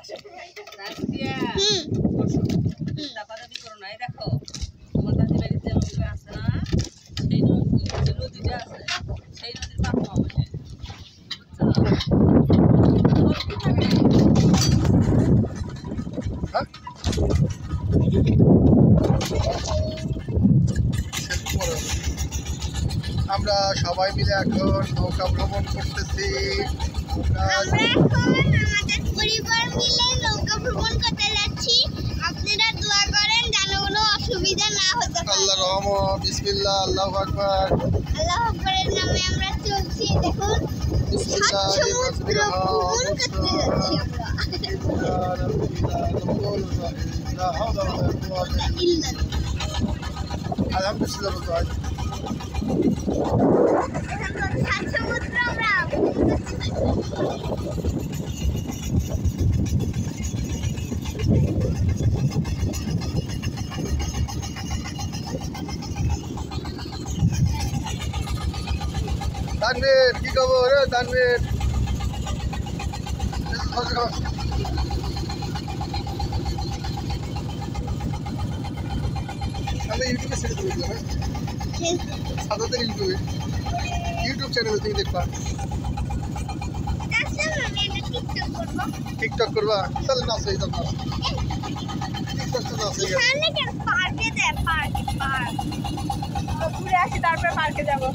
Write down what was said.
Russia দাপাদাপি করো না। এই দেখো তোমার দাদি বাড়িতে নৌকা আছে না, সেই নদীটা আছে, সেই নদীর পার পাওয়া যায়, আমরা সবাই মিলে এখন নৌকা ভ্রমণ করতেছি। আমাদের পরিবার মিলে নৌকা ভ্রমণ করতে যাচ্ছি। আপনারা দোয়া করেন যেন কোনো অসুবিধা না হতে পারে। আল্লাহর রহমত, বিসমিল্লাহ, আল্লাহু আকবার। আল্লাহ আকবরের নামে আমরা চলছি। দেখুন সাত সমুদ্র ভ্রমণ করতে যাচ্ছি আমরা। আলহামদুলিল্লাহ। সাত সমুদ্র আমরা তানভীর, কি খবর রে তানভীর? আমি ইউটিউবে ছেড়ে দেবো এগুলো, হ্যাঁ? সাদাদের ইউটিউব চ্যানেল তুমি দেখবা। টিকটক করবা? তাহলে নাচ হয়ে যাবে। টিকটক তো নাচ হয়ে যাবে। পার্কে যায়, পার্ক ঘুরে আসি, তারপরে পার্কে যাবো।